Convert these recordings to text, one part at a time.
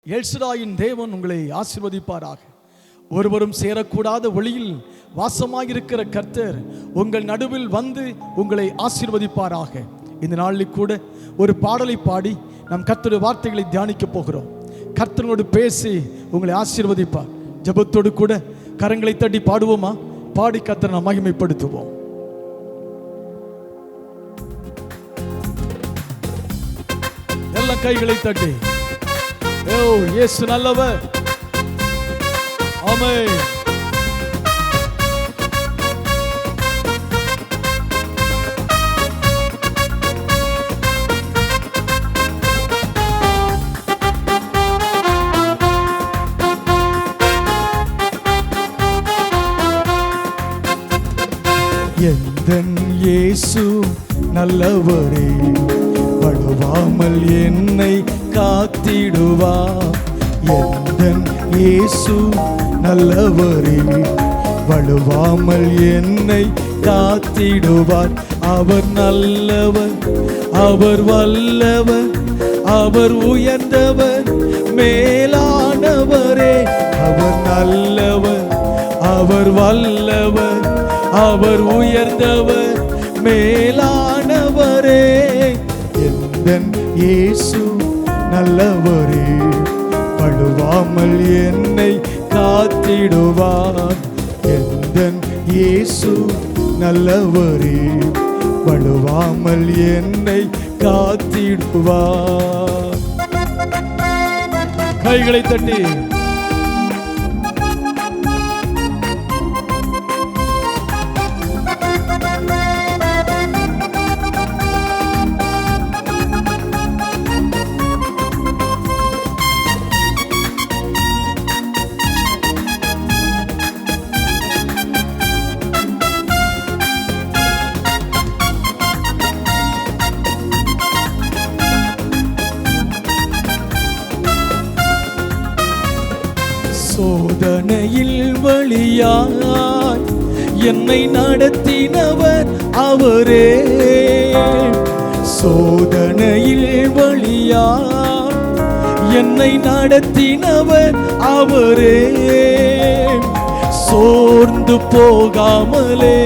எல்சடாயின் தேவன் உங்களை ஆசீர்வதிப்பாராக. ஒருவரும் சேரக்கூடாத ஒளியில் வாசமாயிருக்கிற கர்த்தர் உங்கள் நடுவில் வந்து உங்களை ஆசீர்வதிப்பாராக. இந்த நாளில் கூட ஒரு பாடலை பாடி நம் கர்த்தருடைய வார்த்தைகளை தியானிக்க போகிறோம். கர்த்தரோடு பேசி உங்களை ஆசீர்வதிப்பார். ஜெபத்தோடு கூட கரங்களை தட்டி பாடுவோமா? பாடி கர்த்தரை நாம் மகிமைப்படுத்துவோம். எல்லா கைகளை தட்டி இயேசு நல்லவர். ஆமென். எந்தன் இயேசு நல்லவரே, படுவாமல் என்னை காத்திடுவார். எந்தன் இயேசு நல்லவரே, வழுவாமல் என்னை காத்திடுவார். அவர் நல்லவர், அவர் வல்லவர், அவர் உயர்ந்தவர், மேலானவரே. அவர் நல்லவர், அவர் வல்லவர், அவர் உயர்ந்தவர், மேலானவரே. எந்தன் இயேசு நல்லவரே, படுவாமல் என்னை காத்திடுவார். எந்தன் இயேசு நல்லவரே, படுவாமல் என்னை காத்திடுவார். கைகளை தட்டி சோதனையில் வழியாய் என்னை நடத்தினவர் அவரே. சோதனையில் வழியாய் என்னை நடத்தினவர் அவரே. சோர்ந்து போகாமலே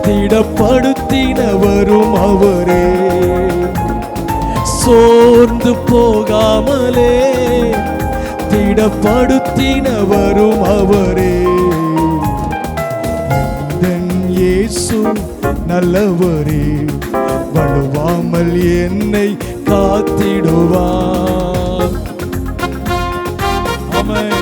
திடப்படுத்தினவரும் அவரே. சோர்ந்து போகாமலே திடப்படுத்தினவரும் அவரே. எந்தன் இயேசு நல்லவரே, வழுவாமல் என்னை காத்திடுவார். ஆமென்.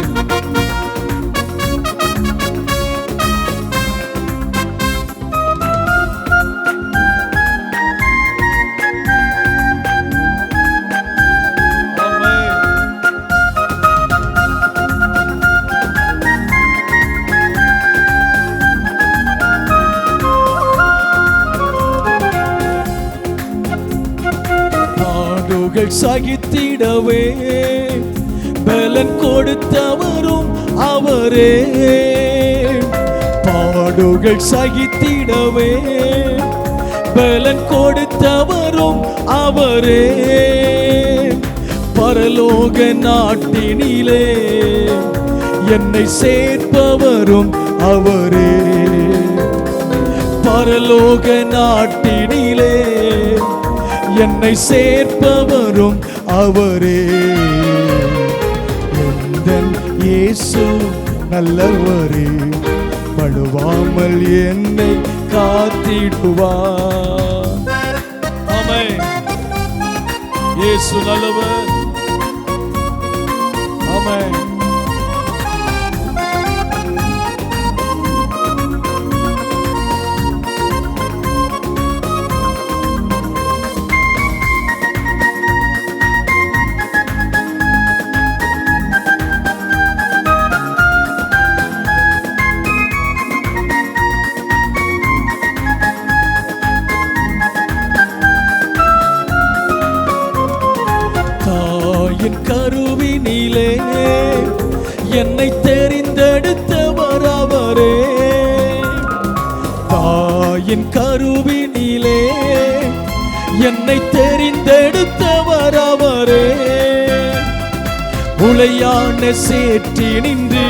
சகித்திடவே பலன் கொடுத்தவரும் அவரே. பாடுகள் சகித்திடவே பலன் கொடுத்தவரும் அவரே. பரலோக நாட்டினிலே என்னை சேர்ப்பவரும் அவரே. பரலோக நாட்டினிலே என்னை சேர்ப்பவரும் அவரே. எந்தன் இயேசு நல்லவரே, படுவாமல் என்னை காத்திடுவார். ஆமென். இயேசு நல்லவர். ஆமென். என் கருவினிலே என்னை தெரிந்தெடுத்தவர் அவரே. தாயின் கருவினிலே என்னை தெரிந்தெடுத்தவர் அவரே. உளையான சேற்றி நின்று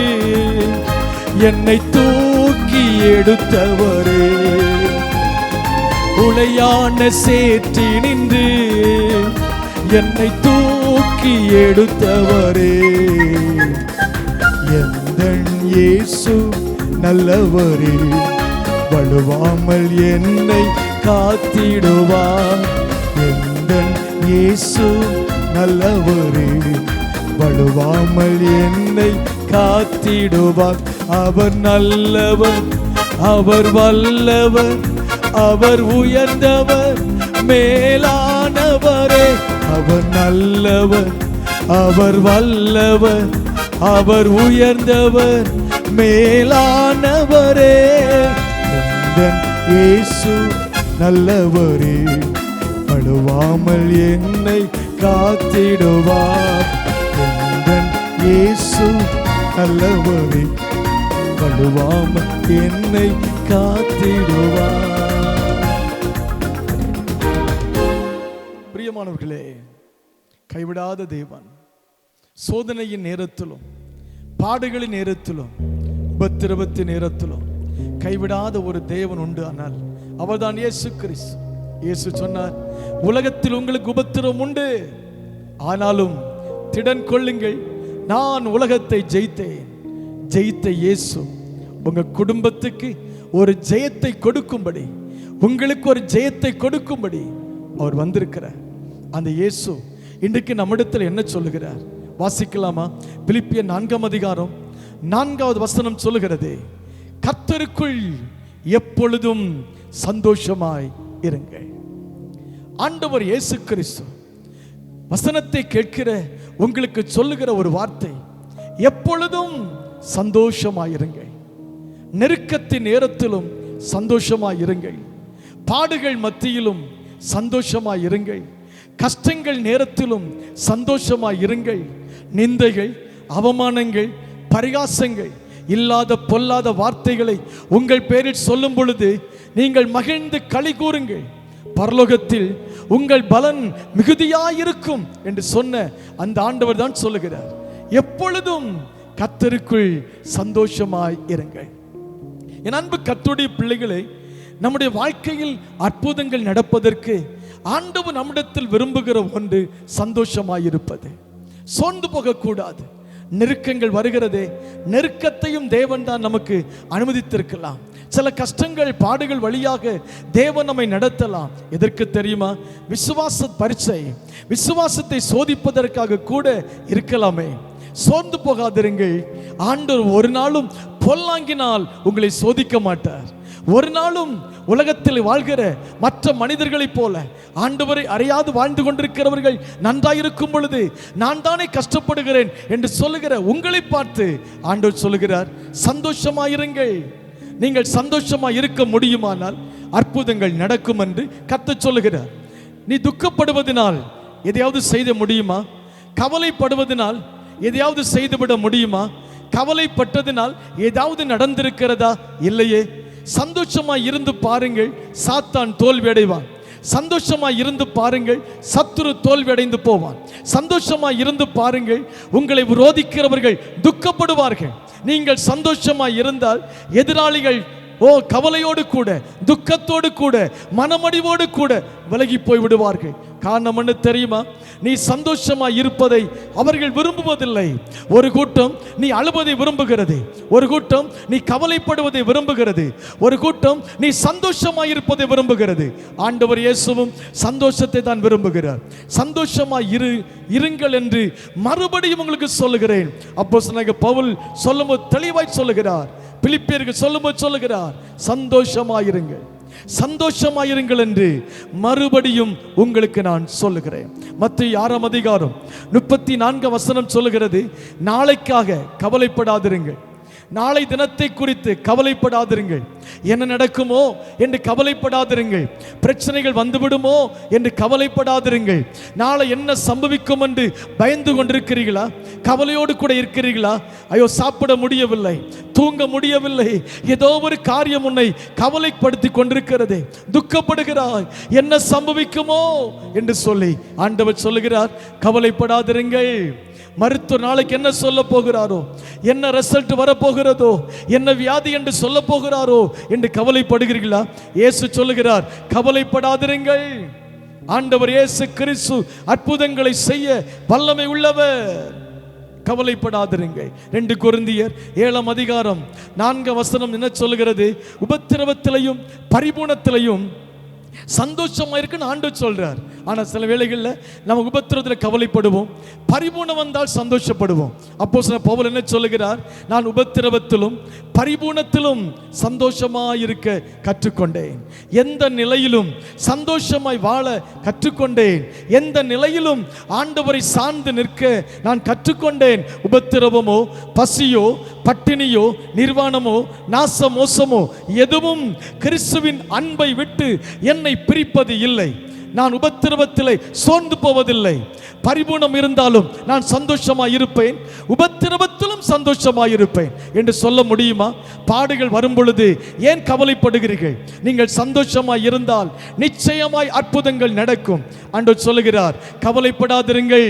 என்னை தூக்கி எடுத்தவரே, உளையான சேற்றி நின்று என்னை தூக்கி எடுத்தவரே, எந்தன் இயேசு நல்லவரே, வழுவாமல் என்னை காத்திடுவார். எந்தன் இயேசு நல்லவரே, வழுவாமல் என்னை காத்திடுவார். அவர் நல்லவர், அவர் வல்லவர், அவர் உயர்ந்தவர், மேலானவரே. அவர் நல்லவர், அவர் வல்லவர், அவர் உயர்ந்தவர், மேலானவரே. எந்தன் இயேசு நல்லவரே, வழுவாமல் என்னை காத்திடுவார். எந்தன் இயேசு நல்லவரே, வழுவாமல் என்னை காத்திடுவார். பிரியமானவர்களே, கைவிடாத தேவன் சோதனையின் நேரத்திலும் பாடுகளின் நேரத்திலும் உபத்திரவத்தின் நேரத்திலும் கைவிடாத ஒரு தேவன் உண்டு. ஆனால் அவர்தான் இயேசு கிறிஸ்து. இயேசு சொன்னார், உலகத்தில் உங்களுக்கு உபத்திரவம் உண்டு, ஆனாலும் திடன் கொள்ளுங்கள், நான் உலகத்தை ஜெயித்தேன். ஜெயித்த இயேசு உங்க குடும்பத்துக்கு ஒரு ஜெயத்தை கொடுக்கும்படி, உங்களுக்கு ஒரு ஜெயத்தை கொடுக்கும்படி அவர் வந்திருக்கிறார். அந்த இயேசு இன்றைக்கு நம்மிடத்தில் என்ன சொல்லுகிறார் வாசிக்கலாமா? பிலிப்பியர் 4ஆம் அதிகாரம் 4வது வசனம் சொல்லுகிறது, கர்த்தருக்குள் எப்பொழுதும் சந்தோஷமாய் இருங்கள். ஆண்டவர் இயேசு கிறிஸ்து வசனத்தை கேட்கிற உங்களுக்கு சொல்லுகிற ஒரு வார்த்தை, எப்பொழுதும் சந்தோஷமாயிருங்கள். நெருக்கத்தின் நேரத்திலும் சந்தோஷமாயிருங்கள், பாடுகள் மத்தியிலும் சந்தோஷமாயிருங்கள், கஷ்டங்கள் நேரத்திலும் சந்தோஷமாயிருங்கள். நிந்தைகள், அவமானங்கள், பரிகாசங்கள், இல்லாத பொல்லாத வார்த்தைகளை உங்கள் பேரில் சொல்லும் பொழுது நீங்கள் மகிழ்ந்து களி கூறுங்கள், பரலோகத்தில் உங்கள் பலன் மிகுதியாயிருக்கும் என்று சொன்ன அந்த ஆண்டவர் தான் சொல்லுகிறார், எப்பொழுதும் கர்த்தருக்குள் சந்தோஷமாய் இருங்கள். என் அன்பு கர்த்தருடைய பிள்ளைகளை, நம்முடைய வாழ்க்கையில் அற்புதங்கள் நடப்பதற்கு ஆண்டவர் நம்மிடத்தில் விரும்புகிற ஒன்று சந்தோஷமாயிருப்பது. சோர்ந்து போகக்கூடாது. நெருக்கங்கள் வருகிறதே, நெருக்கத்தையும் தேவன் தான் நமக்கு அனுமதித்திருக்கலாம். சில கஷ்டங்கள் பாடுகள் வழியாக தேவன் நம்மை நடத்தலாம். எதற்கு தெரியுமா? விசுவாச பரீட்சை, விசுவாசத்தை சோதிப்பதற்காக கூட இருக்கலாமே. சோர்ந்து போகாதிருங்கள். ஆண்டவர் ஒரு நாளும் பொல்லாங்கினால் உங்களை சோதிக்க மாட்டார். ஒரு நாளும் உலகத்தில் வாழ்கிற மற்ற மனிதர்களைப் போல ஆண்டவரை அறியாது வாழ்ந்து கொண்டிருக்கிறவர்கள் நன்றாயிருக்கும் பொழுது நான் தானே கஷ்டப்படுகிறேன் என்று சொல்லுகிற உங்களை பார்த்து ஆண்டவர் சொல்லுகிறார், சந்தோஷமாயிருங்கள். நீங்கள் சந்தோஷமாய் இருக்க முடியுமானால் அற்புதங்கள் நடக்கும் என்று கர்த்தர் சொல்லுகிறார். நீ துக்கப்படுவதனால் எதையாவது செய்த முடியுமா? கவலைப்படுவதனால் எதையாவது செய்துவிட முடியுமா? கவலைப்பட்டதினால் ஏதாவது நடந்திருக்கிறதா? இல்லையே. சந்தோஷமாய் இருந்து பாருங்கள், சாத்தான் தோல்வி அடைவான். சந்தோஷமாய் இருந்து பாருங்கள், சத்துரு தோல்வி அடைந்து போவான். சந்தோஷமாய் இருந்து பாருங்கள், உங்களை விரோதிக்கிறவர்கள் துக்கப்படுவார்கள். நீங்கள் சந்தோஷமாய் இருந்தால் எதிராளிகள் கவலையோடு கூட, துக்கத்தோடு கூட, மனமடிவோடு கூட விலகி போய் விடுவார்கள். காரணம் என்ன தெரியுமா? நீ சந்தோஷமாய் இருப்பதை அவர்கள் விரும்புவதில்லை. ஒரு கூட்டம் நீ அழுவதை விரும்புகிறது, ஒரு கூட்டம் நீ கவலைப்படுவதை விரும்புகிறது, ஒரு கூட்டம் நீ சந்தோஷமாய் இருப்பதை விரும்புகிறது. ஆண்டவர் இயேசுவும் சந்தோஷத்தை தான் விரும்புகிறார். சந்தோஷமாய் இருங்கள் என்று மறுபடியும் உங்களுக்கு சொல்லுகிறேன். அப்போஸ்தலனாகிய பவுல் சொல்லும்போது தெளிவாய் சொல்லுகிறார், பிலிப்பியருக்கு சொல்லும்போது சொல்லுகிறார், சந்தோஷமாயிருங்கள், சந்தோஷமாயிருங்கள் என்று மறுபடியும் உங்களுக்கு நான் சொல்லுகிறேன். மத்தேயு 6ஆம் அதிகாரம் 34 வசனம் சொல்லுகிறது, நாளைக்காக கவலைப்படாதிருங்கள், நாளை தினத்தை குறித்து கவலைப்படாதிருங்கள். என்ன நடக்குமோ என்று கவலைப்படாதிருங்கள். பிரச்சனைகள் வந்துவிடுமோ என்று கவலைப்படாதிருங்கள். நாளை என்ன சம்பவிக்கும் என்று பயந்து கொண்டிருக்கிறீர்களா? கவலையோடு கூட இருக்கிறீர்களா? ஐயோ, சாப்பிட முடியவில்லை, தூங்க முடியவில்லை, ஏதோ ஒரு காரியம் உன்னை கவலைப்படுத்தி கொண்டிருக்கிறது, துக்கப்படுகிறாய், என்ன சம்பவிக்குமோ என்று சொல்லி ஆண்டவர் சொல்லுகிறார், கவலைப்படாதிருங்கள். மருத்துவர் நாளைக்கு என்ன சொல்ல போகிறாரோ, என்ன ரிசல்ட் வரப்போகிறதோ, என்ன வியாதி என்று சொல்ல போகிறாரோ என்று கவலைப்படுகிறீர்களா? இயேசு சொல்லுகிறார், கவலைப்படாதிருங்கள். ஆண்டவர் இயேசு கிறிஸ்து அற்புதங்களை செய்ய வல்லமை உள்ளவர். கவலைப்படாதிருங்கள். 2 கொரிந்தியர் 7ஆம் அதிகாரம் 4ஆம் வசனம் என்ன சொல்லுகிறது? உபத்திரவத்திலையும் பரிபூரணத்திலையும் சந்தோஷமா இருக்குன்னு ஆண்டவர் சொல்றார். ஆனா சில வேளைகளில் நம்ம உபத்திரவத்தில் கவலைப்படுவோம், பரிபூர்ணம் வந்தால் சந்தோஷப்படுவோம். அப்போஸ்தலன் பவுல் என்ன சொல்லுகிறார்? நான் உபத்திரவத்திலும் பரிபூர்ணத்திலும் சந்தோஷமாய் இருக்க கற்றுக்கொண்டேன். எந்த நிலையிலும் சந்தோஷமாய் வாழ கற்றுக்கொண்டேன். எந்த நிலையிலும் ஆண்டவரை சார்ந்து நிற்க நான் கற்றுக்கொண்டேன். உபத்திரவமோ, பசியோ, பட்டினியோ, நிர்வாணமோ, நாச மோசமோ எதுவும் கிறிஸ்துவின் அன்பை விட்டு என்னை பிரிப்பது இல்லை. நான் உபத்திரவத்திலே சோர்ந்து போவதில்லை. பரிபூர்ணம் இருந்தாலும் நான் சந்தோஷமாய் இருப்பேன், உபத்திரவத்திலும் சந்தோஷமாய் இருப்பேன் என்று சொல்ல முடியுமா? பாடுகள் வரும் பொழுது ஏன் கவலைப்படுகிறீர்கள்? நீங்கள் சந்தோஷமாய் இருந்தால் நிச்சயமாய் அற்புதங்கள் நடக்கும். ஆண்டவர் சொல்லுகிறார், கவலைப்படாதிருங்கள்,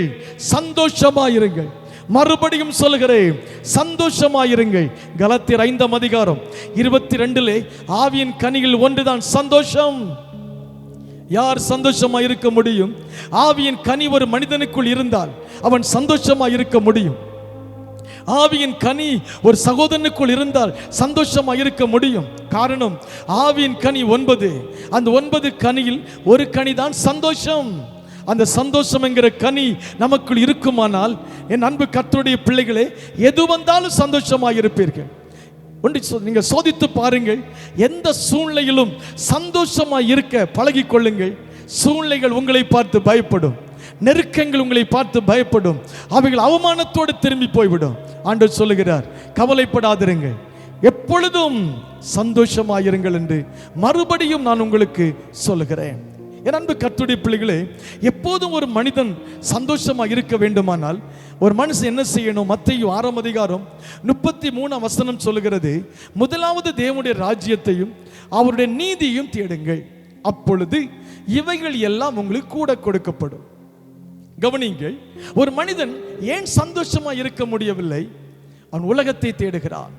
சந்தோஷமாயிருங்கள். மறுபடியும் சொல்லுகிறேன், சந்தோஷமாயிருங்கள். கலாத்தியர் 5ஆம் அதிகாரம் 22 ஆவியின் கனிகள் ஒன்றுதான் சந்தோஷம். யார் சந்தோஷமா இருக்க முடியும்? ஆவியின் கனி ஒரு மனிதனுக்குள் இருந்தால் அவன் சந்தோஷமா இருக்க முடியும். ஆவியின் கனி ஒரு சகோதரனுக்குள் இருந்தால் சந்தோஷமா இருக்க முடியும். காரணம், ஆவியின் கனி 9. அந்த 9 கனியில் ஒரு கனி தான் சந்தோஷம். அந்த சந்தோஷம் என்கிற கனி நமக்குள் இருக்குமானால், என் அன்பு கர்த்தருடைய பிள்ளைகளே, எது வந்தாலும் சந்தோஷமாக இருப்பீர்கள். நீங்கள் சோதித்து பாருங்கள். எந்த சூழ்நிலையிலும் சந்தோஷமாக இருக்க பழகிக் கொள்ளுங்கள். சூழ்நிலைகள் உங்களை பார்த்து பயப்படும், நெருக்கங்கள் உங்களை பார்த்து பயப்படும், அவைகள் அவமானத்தோடு திரும்பி போய்விடும். ஆண்டவர் சொல்லுகிறார், கவலைப்படாதிருங்கள், எப்பொழுதும் சந்தோஷமாயிருங்கள் என்று மறுபடியும் நான் உங்களுக்கு சொல்லுகிறேன். என் அன்பு கர்த்தருடைய பிள்ளைகளே, எப்போதும் ஒரு மனிதன் சந்தோஷமாக இருக்க வேண்டுமானால் ஒரு மனுஷன் என்ன செய்யணும்? மத்தேயு 6ஆம் அதிகாரம் 33ஆம் வசனம் சொல்லுகிறது, முதலாவது தேவனுடைய ராஜ்யத்தையும் அவருடைய நீதியையும் தேடுங்கள், அப்பொழுது இவைகள் எல்லாம் உங்களுக்கு கூட கொடுக்கப்படும். கவனிங்கள், ஒரு மனிதன் ஏன் சந்தோஷமாக இருக்க முடியவில்லை? அவன் உலகத்தை தேடுகிறான்.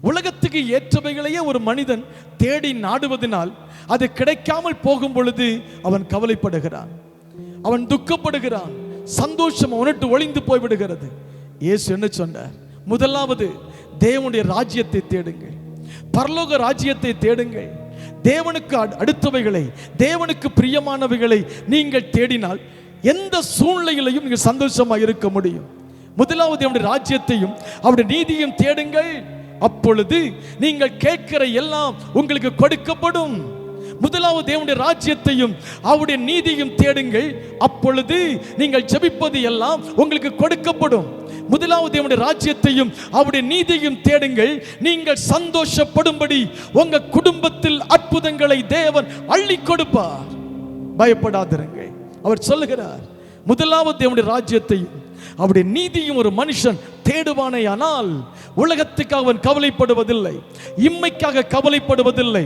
உலகத்துக்கு ஏற்றவைகளையே ஒரு மனிதன் தேடி நாடுவதனால் அது கிடைக்காமல் போகும் பொழுது அவன் கவலைப்படுகிறான், அவன் துக்கப்படுகிறான், சந்தோஷம் அவனுக்கு ஒளிந்து போய்விடுகிறது. இயேசு என்ன சொன்னார்? முதலாவது தேவனுடைய ராஜ்யத்தை தேடுங்கள், பரலோக ராஜ்யத்தை தேடுங்கள். தேவனுக்கு அடுத்தவைகளை, தேவனுக்கு பிரியமானவைகளை நீங்கள் தேடினால் எந்த சூழ்நிலையிலையும் நீங்கள் சந்தோஷமாக இருக்க முடியும். முதலாவது அவருடைய ராஜ்யத்தையும் அவருடைய நீதியையும் தேடுங்கள், அப்பொழுது நீங்கள் கேட்கிற எல்லாம் உங்களுக்கு கொடுக்கப்படும். முதலாவது தேவனுடைய ராஜ்யத்தையும் அவருடைய நீதியையும் தேடுங்கள், அப்பொழுது நீங்கள் ஜெபிப்பது எல்லாம் உங்களுக்கு கொடுக்கப்படும். முதலாவது தேவனுடைய ராஜ்யத்தையும் அவருடைய நீதியையும் தேடுங்கள், நீங்கள் சந்தோஷப்படும்படி உங்க குடும்பத்தில் அற்புதங்களை தேவன் அள்ளி கொடுப்பார். பயப்படாதிருங்கள். அவர் சொல்லுகிறார், முதலாவது தேவனுடைய ராஜ்யத்தையும் அவருடைய நீதியும் ஒரு மனுஷன் தேடுவானேயானால் உலகத்துக்காக அவன் கவலைப்படுவதில்லை, இம்மைக்காக கவலைப்படுவதில்லை.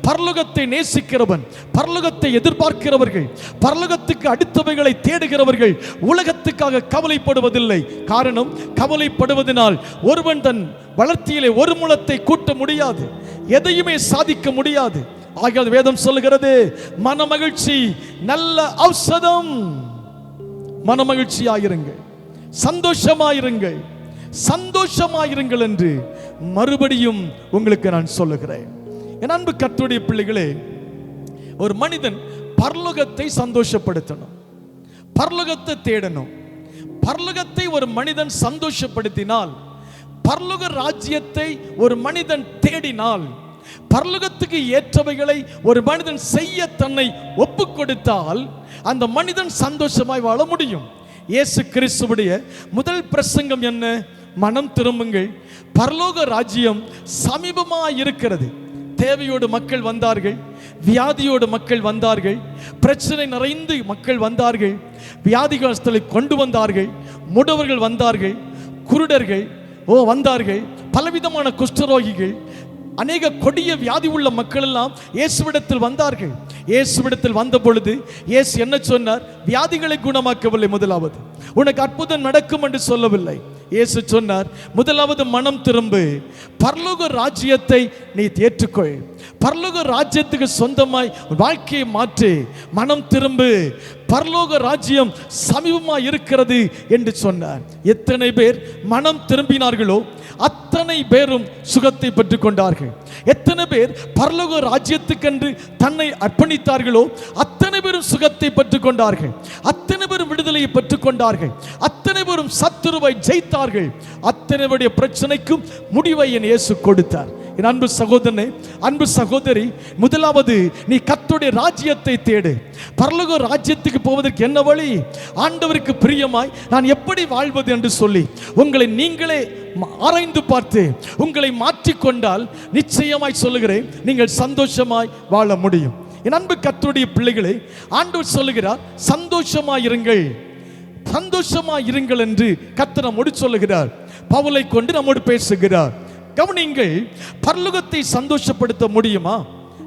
பரலோகத்தை நேசிக்கிறவன், பரலோகத்தை எதிர்பார்க்கிறவர்கள், பரலோகத்துக்கு அடுத்தவைகளை தேடுகிறவர்கள் உலகத்துக்காக கவலைப்படுவதில்லை. காரணம், கவலைப்படுவதனால் ஒருவன் தன் வளர்ச்சியிலே ஒரு முழத்தை கூட்ட முடியாது, எதையுமே சாதிக்க முடியாது. ஆகிய வேதம் சொல்லுகிறது, மனமகிழ்ச்சி நல்ல ஔஷதம். மனமகிழ்ச்சியாயிருங்கள், சந்தோஷமாயிருங்கள், சந்தோஷமாயிருங்கள் என்று மறுபடியும் உங்களுக்கு நான் சொல்லுகிறேன். என் அன்பு கர்த்தருடைய பிள்ளைகளே, ஒரு மனிதன் பரலோகத்தை சந்தோஷப்படுத்தணும், பரலோகத்தை தேடணும். பரலோகத்தை ஒரு மனிதன் சந்தோஷப்படுத்தினால், பரலோக ராஜ்யத்தை ஒரு மனிதன் தேடினால், பரலோகத்துக்கு ஏற்றவைகளை ஒரு மனிதன் செய்ய தன்னை ஒப்பு கொடுத்தால் அந்த மனிதன் சந்தோஷமாய் வாழ முடியும். இயேசு கிறிஸ்துவுடைய முதல் பிரசங்கம் என்ன? மனம் திரும்புங்கள், பரலோக ராஜ்யம் சமீபமாய் இருக்கிறது. தேவையோடு மக்கள் வந்தார்கள், வியாதியோடு மக்கள் வந்தார்கள், பிரச்சனை நிறைந்து மக்கள் வந்தார்கள், வியாதிகளை கொண்டு வந்தார்கள், முடவர்கள் வந்தார்கள், குருடர்கள் வந்தார்கள், பலவிதமான குஷ்டரோகிகள், அநேக கொடிய வியாதி உள்ள மக்கள் எல்லாம் இயேசுவிடத்தில் வந்தார்கள். இயேசுவிடத்தில் வந்த பொழுது இயேசு என்ன சொன்னார்? வியாதிகளை குணமாக்கவில்லை, முதலாவது உனக்கு அற்புதம் நடக்கும் என்று சொல்லவில்லை. இயேசு சொன்னார், முதலாவது மனம் திரும்பு, பரலோக ராஜ்யத்தை நீ ஏற்றுக்கொள், பரலோக ராஜ்யத்துக்கு சொந்தமாய் வாழ்க்கையை மாற்று, மனம் திரும்பு, பரலோக ராஜ்யம் சமீபமாய் இருக்கிறது என்று சொன்னார். எத்தனை பேர் மனம் திரும்பினார்களோ அத்தனை பேரும் சுகத்தை பெற்றுக் கொண்டார்கள். எத்தனை பேர் பரலோக ராஜ்யத்துக்கென்று தன்னை அர்ப்பணித்தார்களோ அத்தனை பேரும் சுகத்தை பெற்றுக் கொண்டார்கள். அத்தனை பேரும் விடுதலையை பெற்றுக் கொண்டார்கள். அத்தனை பேரும் சத்துருவை ஜெயித்தார்கள். அத்தனை பேருடைய பிரச்சனைக்கும் முடிவை என் இயேசு கொடுத்தார். என் அன்பு சகோதரனே, அன்பு சகோதரி, முதலாவது நீ கர்த்தருடைய ராஜ்யத்தை தேடு. பரலோக ராஜ்யத்துக்கு போவதற்கு என்ன வழி? ஆண்டவருக்கு பிரியமாய் நான் எப்படி வாழ்வது என்று சொல்லி உங்களை நீங்களே ஆராய்ந்து பார்த்து உங்களை மாற்றிக்கொண்டால் நிச்சயமாய் சொல்லுகிறேன், நீங்கள் சந்தோஷமாய் வாழ முடியும். என் அன்பு கர்த்தருடைய பிள்ளைகளே, ஆண்டவர் சொல்லுகிறார், சந்தோஷமாயிருங்கள், சந்தோஷமாயிருங்கள் என்று கர்த்தர் நம்மோடு சொல்லுகிறார். பவுலை கொண்டு நம்மோடு பேசுகிறார். கவனிங்கள், பரலோகத்தை சந்தோஷப்படுத்த முடியுமா?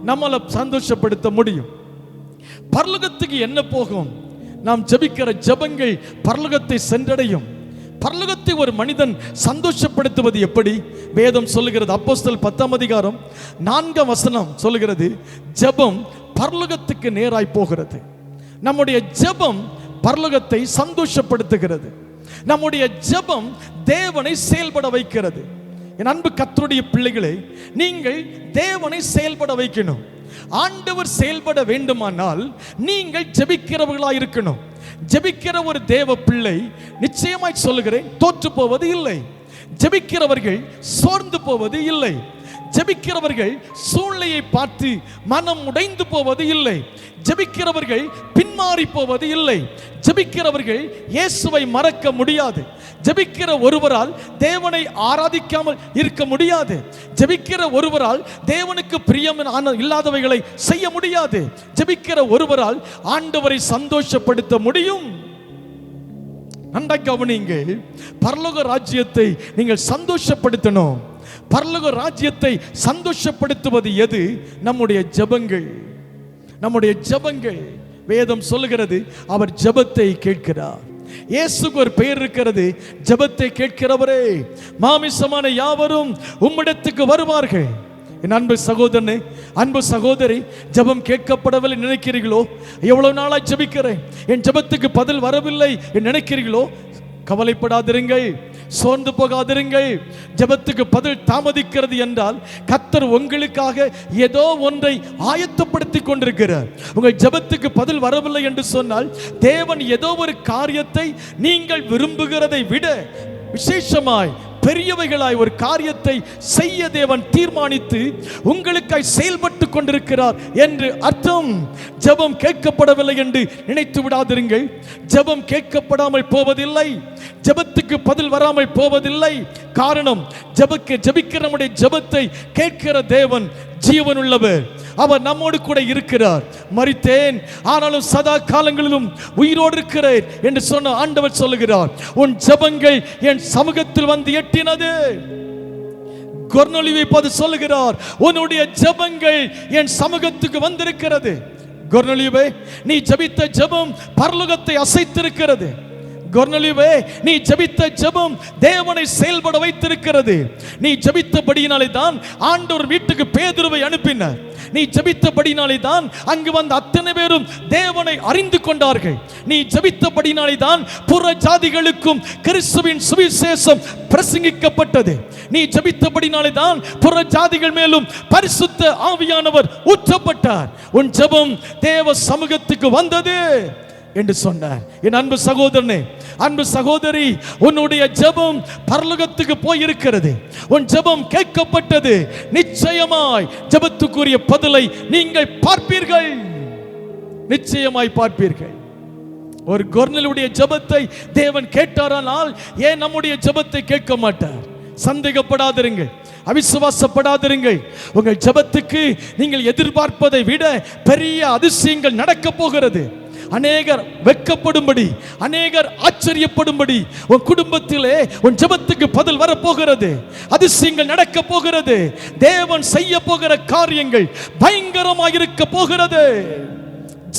நம்மளை சந்தோஷப்படுத்த முடியும். பரலோகத்துக்கு என்ன போகும்? நாம் ஜெபிக்கிற ஜெபங்கள் பரலோகத்தை சென்றடையும். பரலோகத்தை ஒரு மனிதன் சந்தோஷப்படுத்துவது எப்படி? வேதம் சொல்லுகிறது, அப்போஸ்தலர் 10ஆம் அதிகாரம் 4ஆம் வசனம் சொல்லுகிறது, ஜெபம் பரலோகத்துக்கு நேராய் போகிறது. நம்முடைய ஜெபம் பரலோகத்தை சந்தோஷப்படுத்துகிறது. நம்முடைய ஜெபம் தேவனை செயல்பட வைக்கிறது. என் அன்பு கர்த்தருடைய பிள்ளைகளே, நீங்கள் தேவனை செயல்பட வைக்கணும். ஆண்டவர் செயல்பட வேண்டுமானால் நீங்கள் ஜெபிக்கிறவர்களாக இருக்கணும். ஜெபிக்கிற ஒரு தேவ பிள்ளை நிச்சயமாய் சொல்லுகிறேன், தோற்று போவது இல்லை. ஜெபிக்கிறவர்கள் சோர்ந்து போவது இல்லை. ஜெபிக்கிறவர்கள் சூழ்நிலையை பார்த்து மனம் உடைந்து போவது இல்லை. ஜெபிக்கிறவர்கள் பின்மாறி போவது இல்லை. ஜெபிக்கிறவர்கள் இயேசுவை மறக்க முடியாது. ஜெபிக்கிற ஒருவரால் தேவனை ஆராதிக்காமல் இருக்க முடியாது. ஜெபிக்கிற ஒருவரால் தேவனுக்கு பிரியம் இல்லாதவைகளை செய்ய முடியாது. ஜெபிக்கிற ஒருவரால் ஆண்டவரை சந்தோஷப்படுத்த முடியும். நன்றாக கவனியுங்கள், பரலோக ராஜ்யத்தை நீங்கள் சந்தோஷப்படுத்தணும். பரலோக ராஜ்யத்தை சந்தோஷப்படுத்துவது எது? நம்முடைய ஜெபங்கள். நம்முடைய ஜெபங்கள். வேதம் சொல்லுகிறது, அவர் ஜெபத்தை கேட்கிறார். இயேசுக்கு ஒரு பெயர் இருக்கிறது, ஜெபத்தை கேட்கிறவரே. மாமிசமான யாவரும் உம்மிடத்துக்கு வருவார்கள். என் அன்பு சகோதரனே, அன்பு சகோதரி, ஜெபம் கேட்கப்படவில்லை நினைக்கிறீர்களோ? எவ்வளவு நாளாய் ஜெபிக்கிறேன், என் ஜெபத்துக்கு பதில் வரவில்லை என்று நினைக்கிறீர்களோ? கவலைப்படாதிருங்கள், சோர்ந்து போகாதிருங்கள். ஜெபத்துக்கு பதில் தாமதிக்கிறது என்றால் கர்த்தர் உங்களுக்காக ஏதோ ஒன்றை ஆயத்தப்படுத்தி கொண்டிருக்கிறார். உங்கள் ஜெபத்துக்கு பதில் வரவில்லை என்று சொன்னால் தேவன் ஏதோ ஒரு காரியத்தை நீங்கள் விரும்புகிறதை விட விசேஷமாய் பெரியவைகளாய் ஒரு காரியத்தை செய்ய தேவன் தீர்மானித்து உங்களுக்காய் செயல்பட்டு கொண்டிருக்கிறார் என்று அர்த்தம். ஜெபம் கேட்கப்படவில்லை என்று நினைத்து விடாதிருங்கள். ஜெபம் கேட்கப்படாமல் போவதில்லை, ஜெபத்துக்கு பதில் வராமல் போவதில்லை. காரணம், ஜெபிக்கிற நம்முடைய ஜெபத்தை கேட்கிற தேவன் ஜீவன் உள்ளவர். அவர் நம்மோடு கூட இருக்கிறார். மரித்தேன் ஆனாலும் சதா காலங்களிலும் உயிரோடு இருக்கிறேன் என்று சொன்ன ஆண்டவர் சொல்லுகிறார், உன் ஜெபங்கள் என் சமூகத்தில் வந்து எட்டினது. கொர்நேலியுவை பார்த்து சொல்லுகிறார், உன்னுடைய ஜெபங்கள் என் சமூகத்துக்கு வந்திருக்கிறது. கொர்நேலியுவே, நீ ஜெபித்த ஜெபம் பரலோகத்தை அசைத்திருக்கிறது. கொர்நேலியுவே, நீ ஜெபித்த ஜெபம் தேவனை செயல்பட வைத்திருக்கிறது. நீ ஜெபித்தபடியினாலே தான் ஆண்டவர் வீட்டுக்கு பேதுருவை அனுப்பினார். நீ ஜெபித்தபடியினாலே தான் அங்கு வந்த அத்தனை பேரும் தேவனை அறிந்து கொண்டார்கள். நீ ஜெபித்தபடியினாலே தான் புற ஜாதிகளுக்கும் கிறிஸ்துவின் சுவிசேஷம் பிரசங்கிக்கப்பட்டது. நீ ஜெபித்தபடியினாலே தான் புற ஜாதிகள் மேலும் பரிசுத்த ஆவியானவர் ஊற்றப்பட்டார். உன் ஜெபம் தேவ சமூகத்துக்கு வந்தது என்று சொன்னார். என் அன்பு சகோதரனே, அன்பு சகோதரி, உன்னுடைய ஜெபம் பரலோகத்துக்கு போயிருக்கிறது. உன் ஜெபம் கேட்கப்பட்டது. நிச்சயமாய் ஜெபத்துக்குரிய பதிலை நீங்கள் பார்ப்பீர்கள். நிச்சயமாய் பார்ப்பீர்கள். ஒரு கொர்நேலியுடைய ஜெபத்தை தேவன் கேட்டாரானால் ஏன் நம்முடைய ஜெபத்தை கேட்க மாட்டார்? சந்தேகப்படாதிருங்கள். அவிசுவாசப்படாதிருங்கள். உங்கள் ஜெபத்துக்கு நீங்கள் எதிர்பார்ப்பதை விட பெரிய அதிசயங்கள் நடக்க போகிறது. அநேகர் வெட்கப்படும்படி, அநேகர் ஆச்சரியப்படும்படி உன் குடும்பத்திலே உன் ஜெபத்துக்கு பதில் வரப்போகிறது. அதிசயங்கள் நடக்க போகிறது. தேவன் செய்ய போகிற காரியங்கள் பயங்கரமாக இருக்க போகிறது.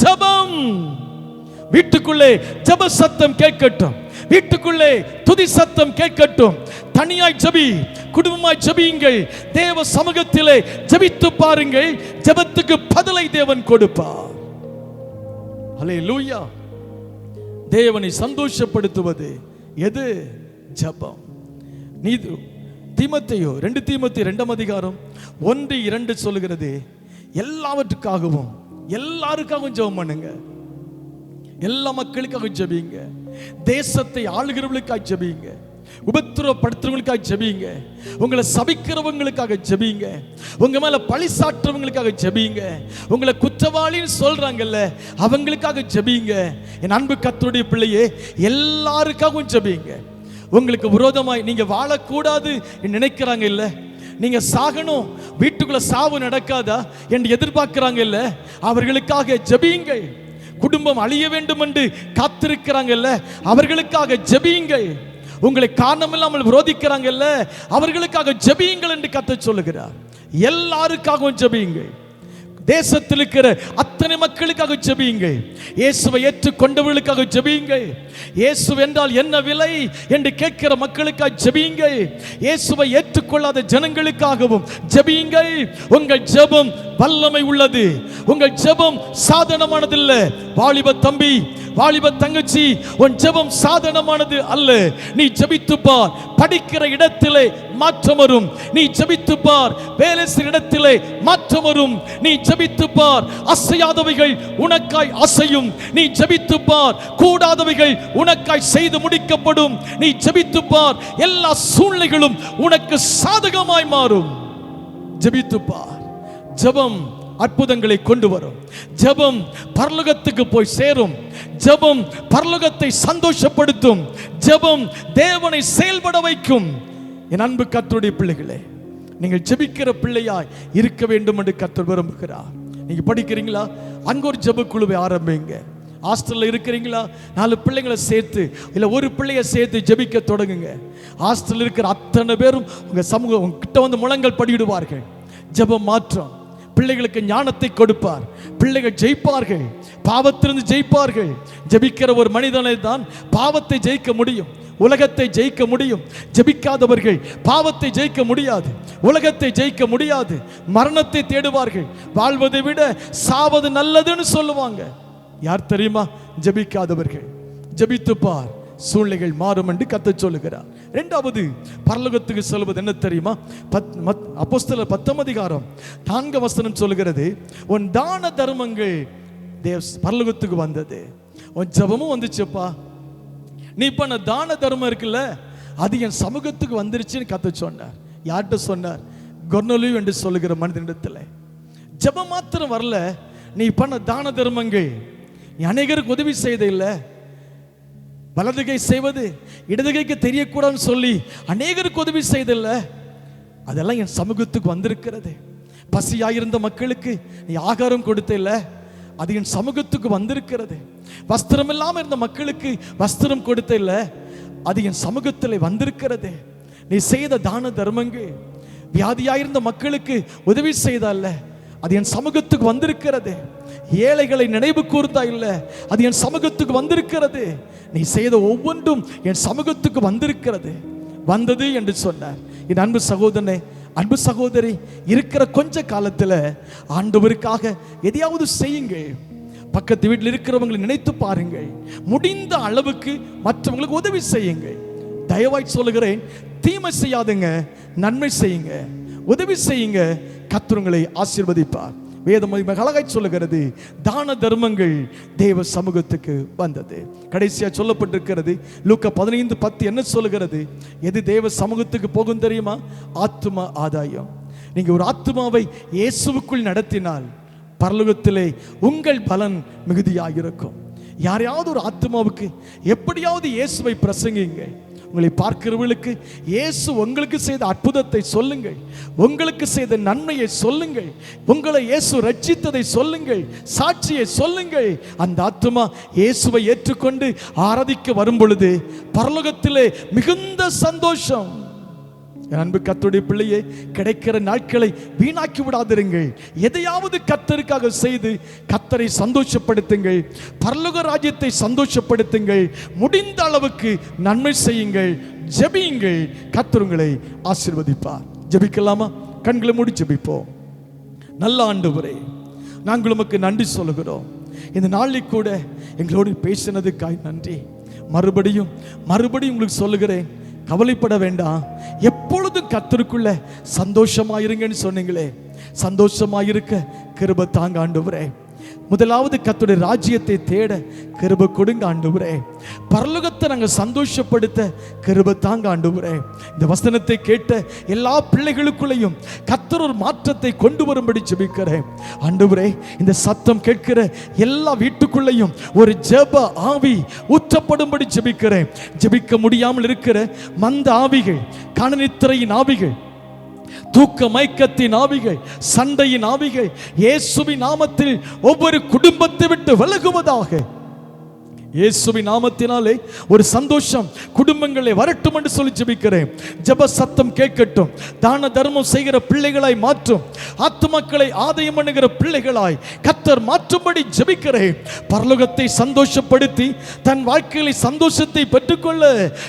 ஜெபம் வீட்டுக்குள்ளே ஜெப சத்தம் கேட்கட்டும். வீட்டுக்குள்ளே துதி சத்தம் கேட்கட்டும். தனியாய் ஜெபி, குடும்பமாய் ஜெபியுங்கள். தேவ சமூகத்திலே ஜெபித்து பாருங்கள். ஜெபத்துக்கு பதிலை தேவன் கொடுப்பார். ஹல்லேலூயா. தேவனை சந்தோஷப்படுத்துவது எது? ஜெபம். நீது தீமோத்தேயு 2 தீமோத்தேயு 2ஆம் அதிகாரம் 1-2 சொல்லுகிறது, எல்லாவற்றுக்காகவும் எல்லாருக்காகவும் ஜெபம் பண்ணுங்க. எல்லா மக்களுக்காக ஜெபிங்க. தேசத்தை ஆளுகிறவர்களுக்காக ஜெபிங்க. உபத்திரவப்படுத்துறவங்களுக்காக ஜெபிங்க. உங்களை சபிக்கிறவங்களுக்காக ஜெபிங்க. உங்க மேல பழி சாட்டுறவங்களுக்காக ஜெபிங்க. உங்களை குற்றவாளின்னு சொல்றாங்கல்ல, அவங்களுக்காக ஜெபிங்க. என் அன்பு கர்த்தருடைய பிள்ளையே, எல்லாருக்காகவும் ஜெபிங்க. உங்களுக்கு விரோதமாய் நீங்க வாழக்கூடாது நினைக்கிறாங்க இல்ல, நீங்க சாகணும், வீட்டுக்குள்ள சாவு நடக்காதா என்று எதிர்பார்க்கிறாங்க இல்ல, அவர்களுக்காக ஜெபியுங்கள். குடும்பம் அழிய வேண்டும் என்று காத்திருக்கிறாங்கல்ல, அவர்களுக்காக ஜெபியுங்கள். உங்களை காரணமில்லாமல் விரோதிக்கிறாங்கல்ல, அவர்களுக்காக ஜெபியுங்கள் என்று கர்த்தர் சொல்லுகிறார். எல்லாருக்காகவும் ஜெபியுங்கள். தேசத்தில் இருக்கிற அத்தனை மக்களுக்காக ஜெபியுங்கள். இயேசுவை ஏற்றுக்கொண்டவர்களுக்காக ஜெபியுங்கள். இயேசு என்றால் என்ன விலை என்று கேட்கிற மக்களுக்காக ஜெபியுங்கள். இயேசுவை ஏற்றுக்கொள்ளாத ஜனங்களுக்காகவும் ஜெபியுங்கள். உங்கள் ஜெபம் வல்லமை உள்ளது. உங்கள் ஜெபம் சாதாரணமானதில்ல. வாலிப தம்பி, வாலிப தங்கச்சி, உன் ஜெபம் சாதாரணமானது அல்ல. நீ ஜெபித்து பார், படிக்கிற இடத்திலே மாற்றம் வரும். நீ ஜெபித்து பார், வேலை செய்கிற இடத்திலே மாற்றம் வரும். நீ ஜெபித்து பார், அசையாதவைகள் உனக்காய் அசையும். நீ ஜெபித்து பார், கூடாதவைகள் உனக்காய் செய்து முடிக்கப்படும். நீ ஜெபித்து பார், எல்லா சூழ்நிலைகளும் உனக்கு சாதகமாய் மாறும். ஜெபித்து பார். ஜெபம் அற்புதங்களை கொண்டு வரும். ஜெபம் பரலோகத்துக்கு போய் சேரும். ஜெபம் பரலோகத்தை சந்தோஷப்படுத்தும். ஜெபம் தேவனை செயல்பட வைக்கும். என் அன்பு கர்த்தருடைய பிள்ளைகளே, நீங்கள் ஜெபிக்கிற பிள்ளையாய் இருக்க வேண்டும் என்று கர்த்தர் விரும்புகிறார். நீங்க படிக்கிறீங்களா? அங்க ஒரு ஜெப குழுவை ஆரம்பிங்க. ஹாஸ்டல்ல இருக்கிறீங்களா? 4 பிள்ளைங்களை சேர்த்து இல்ல ஒரு பிள்ளையை சேர்த்து ஜெபிக்க தொடங்குங்க. ஹாஸ்டல் இருக்கிற அத்தனை பேரும் உங்க சமூகம் உங்ககிட்ட வந்து முழங்கல் படியிடுவார்கள். ஜெபம் மாற்றம். பிள்ளைகளுக்கு ஞானத்தை கொடுப்பார். பிள்ளைகள் ஜெயிப்பார்கள், பாவத்திலிருந்து ஜெயிப்பார்கள். ஜெபிக்கிற ஒரு மனிதனை தான் பாவத்தை ஜெயிக்க முடியும், உலகத்தை ஜெயிக்க முடியும். ஜெபிக்காதவர்கள் பாவத்தை ஜெயிக்க முடியாது, உலகத்தை ஜெயிக்க முடியாது. மரணத்தை தேடுவார்கள். வாழ்வதை விட சாவது நல்லதுன்னு சொல்லுவாங்க. யார் தெரியுமா? ஜெபிக்காதவர்கள். ஜெபித்து பார், சூழ்நிலைகள் மாறும் என்று கர்த்தர் சொல்லுகிறார். இரண்டாவது பரலோகத்துக்கு சொல்வது என்ன தெரியுமா? அப்போஸ்தலர் 10ஆம் அதிகாரம் 4ஆம் வசனம் சொல்லுகிறது, உன் தான தர்மங்கள் பரலோகத்துக்கு வந்தது. உன் ஜெபமும் வந்துச்சுப்பா. நீ பண்ண தான தர்மம் இருக்குல்ல, அது என் சமூகத்துக்கு வந்துருச்சுன்னு கர்த்தர் சொன்னார். யார்கிட்ட சொன்னார்? கொர்நேலியு என்று சொல்லுகிற மனிதனிடத்தில். ஜெபம் மாத்திரம் வரல, நீ பண்ண தான தர்மங்கள், நீ அநேகருக்கு உதவி செய்த இல்லை. வலதுகை செய்வது இடதுகைக்கு தெரியக்கூடாதுன்னு சொல்லி அநேகருக்கு உதவி செய்தில்ல, அதெல்லாம் என் சமூகத்துக்கு வந்திருக்கிறது. பசியாயிருந்த மக்களுக்கு நீ ஆகாரம் கொடுத்த இல்ல, அது என் சமூகத்துக்கு வந்திருக்கிறது. வஸ்திரம் இல்லாமல் இருந்த மக்களுக்கு வஸ்திரம் கொடுத்த இல்ல, அது என் சமூகத்தில் வந்திருக்கிறது. நீ செய்த தான தர்மங்கள், வியாதியாயிருந்த மக்களுக்கு உதவி செய்தல்ல, அது என் சமூகத்துக்கு வந்திருக்கிறது. ஏழைகளை நினைவு கூர்ந்தா இல்ல, அது என் சமூகத்துக்கு வந்திருக்கிறது. நீ செய்த ஒவ்வொன்றும் என் சமூகத்துக்கு வந்திருக்கிறது. வந்தது என்று சொன்னார். என் அன்பு சகோதரனே, அன்பு சகோதரி, இருக்கிற கொஞ்ச காலத்துல ஆண்டவருக்காக எதையாவது செய்யுங்கள். பக்கத்து வீட்டில் இருக்கிறவங்களை நினைத்து பாருங்கள். முடிந்த அளவுக்கு மற்றவங்களுக்கு உதவி செய்யுங்கள். தயவாய் சொல்லுகிறேன், தீமை செய்யாதுங்க, நன்மை செய்யுங்க, உதவி செய்யுங்க. கர்த்தர் உங்களை ஆசீர்வதிப்பார். வேதம் அழகாய் சொல்லுகிறது, தான தர்மங்கள் தேவ சமூகத்துக்கு வந்தது. கடைசியா சொல்லப்பட்டிருக்கிறது லூக்கா 15:10 என்ன சொல்லுகிறது? எது தேவ சமூகத்துக்கு போகும் தெரியுமா? ஆத்தும ஆதாயம். நீங்க ஒரு ஆத்துமாவை இயேசுவுக்குள் நடத்தினால் பரலோகத்திலே உங்கள் பலன் மிகுதியாக இருக்கும். யாரையாவது ஒரு ஆத்துமாவுக்கு எப்படியாவது இயேசுவை பிரசங்கிங்க. உங்களை பார்க்கிறவர்களுக்கு இயேசு உங்களுக்கு செய்த அற்புதத்தை சொல்லுங்கள், உங்களுக்கு செய்த நன்மையை சொல்லுங்கள், உங்களை இயேசு ரட்சித்ததை சொல்லுங்கள், சாட்சியை சொல்லுங்கள். அந்த ஆத்துமா இயேசுவை ஏற்றுக்கொண்டு ஆராதிக்க வரும் பொழுது பரலோகத்திலே மிகுந்த சந்தோஷம். அன்பு கர்த்தருடைய பிள்ளையே, கிடைக்கிற நாட்களை வீணாக்கி விடாதிருங்கள். எதையாவது கர்த்தருக்காக செய்து கர்த்தரை சந்தோஷப்படுத்துங்கள், பரலோக ராஜ்யத்தை சந்தோஷப்படுத்துங்கள். முடிந்த அளவுக்கு நன்மை செய்யுங்கள், ஜெபியுங்கள். கர்த்தர் உங்களை ஆசீர்வதிப்பார். ஜெபிக்கலாமா? கண்களை மூடி ஜெபிப்போம். நல்ல ஆண்டவரே, நாங்கள் உமக்கு நன்றி சொல்லுகிறோம். இந்த நாளில் கூட எங்களோடு பேசினதுக்காய் நன்றி. மறுபடியும் உங்களுக்கு சொல்லுகிறேன், கவலைப்பட வேண்டாம். எப்பொழுதும் கர்த்தருக்குள்ள சந்தோஷமாயிருங்கன்னு சொன்னீங்களே, சந்தோஷமாயிருக்க கிருபை தாங்க ஆண்டவரே. முதலாவது கர்த்தருடைய ராஜ்யத்தை தேட கிருபை கொடுங்க ஆண்டவரே. பரலோகத்தை நாங்கள் சந்தோஷப்படுத்த கிருபை தாங்க ஆண்டவரே. இந்த வசனத்தை கேட்ட எல்லா பிள்ளைகளுக்குள்ளேயும் கர்த்தர் ஒரு மாற்றத்தை கொண்டு வரும்படி ஜெபிக்கிறேன் ஆண்டவரே. இந்த சத்தம் கேட்கிற எல்லா வீட்டுக்குள்ளேயும் ஒரு ஜெப ஆவி ஊற்றப்படும்படி ஜெபிக்கிறேன். ஜெபிக்க முடியாமல் இருக்கிற மந்த ஆவிகள், கணனித்திரையின் ஆவிகள், தூக்க மயக்கத்தின் ஆவிகள், சண்டையின் ஆவிகள் இயேசுவின் நாமத்தில் ஒவ்வொரு குடும்பத்தை விட்டு விலகுவதாக. இயேசுவின் நாமத்தினாலே ஒரு சந்தோஷம் குடும்பங்களை வரட்டும் என்று சொல்லி ஜெபிக்கிறேன். ஜெப சத்தம் கேட்கட்டும். தான தர்மம் செய்கிற பிள்ளைகளாய் மாற்றும், ஆத்துமக்களை ஆதாயம் பண்ணுகிற பிள்ளைகளாய் கர்த்தர் மாற்றும்படி ஜெபிக்கிறேன். பரலோகத்தை சந்தோஷப்படுத்தி தன் வாழ்க்கையில சந்தோஷத்தை பெற்றுக்கொள்ள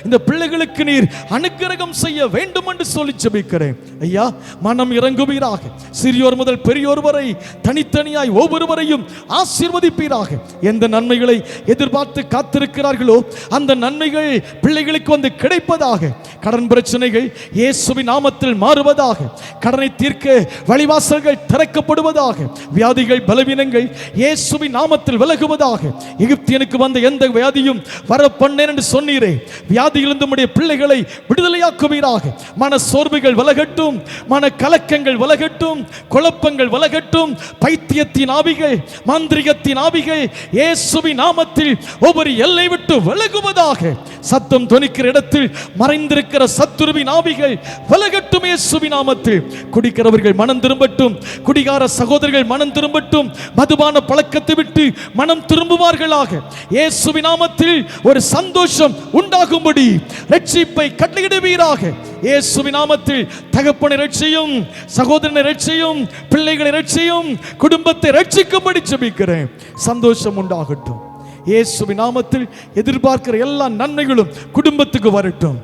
இந்த பிள்ளைகளுக்கு நீர் அனுக்கிரகம் செய்ய வேண்டும் என்று சொல்லி ஜெபிக்கிறேன். ஐயா, மனம் இறங்குவீராக. சிறியோர் முதல் பெரியோர் வரை தனித்தனியாய் ஒவ்வொருவரையும் ஆசீர்வதிப்பீராக. எந்த நன்மைகளை எதிர்பார்த்து காத்திருக்கிறார்களோ அந்த நன்மைகள் பிள்ளைகளுக்கு வந்து கிடைப்பதாக. கடன் பிரச்சனைகள் இயேசுவின் நாமத்தில் மாறுவதாக. கடனை தீர்க்க வழிவாசல்கள் திறக்கப்படுவதாக. வியாதிகள் பலவீனங்கள் இயேசுவின் நாமத்தில் விலகுவதாக. எகிப்தியனுக்கு வந்த எந்த வியாதியும் வர பண்ணேன் என்று சொன்னீரே, வியாதியிலிருந்து நம்முடைய பிள்ளைகளை விடுதலையாக்குவீராக. மன சோர்வுகள் விலகட்டும், மன கலக்கங்கள் விலகட்டும், குழப்பங்கள் விலகட்டும். பைத்தியத்தின் ஆவிகள், மாந்திரிகத்தின் ஆவிகள் இயேசுவின் நாமத்தில் ஒவ்வொரு எல்லை விட்டு விலகுவதாக. சத்தம் தொனிக்கிற இடத்தில் மறைந்திருக்கிற சத்துருவின் ஆவிகள் விலகட்டும் இயேசுவின் நாமத்தில். குடிக்கிறவர்கள் மனம் திரும்பட்டும், குடிகார சகோதரர்கள் மனம் திரும்பட்டும், மதுபான பழக்கத்தை விட்டு மனம் திரும்புவார்களாக. இயேசுவின் நாமத்தில் ஒரு சந்தோஷம் உண்டாகும்படி ரட்சிப்பை கட்டளையிடுவீராக. இயேசுவின் நாமத்தில் தகப்பனை ரட்சியும், சகோதரனை ரட்சியும், பிள்ளைகளை ரட்சியும், குடும்பத்தை ரட்சிக்கும்படி ஜெபிக்கிறேன். சந்தோஷம் உண்டாகட்டும். இயேசுவின் நாமத்தில் எதிர்பார்க்கிற எல்லா நன்மைகளும் குடும்பத்துக்கு வரட்டும்.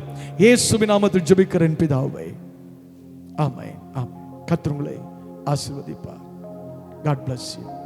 இயேசுவின் நாமத்தில் ஜெபிக்கிறேன் பிதாவே, ஆமென். கர்த்தர் உங்களை ஆசீர்வதிப்பார். God bless you.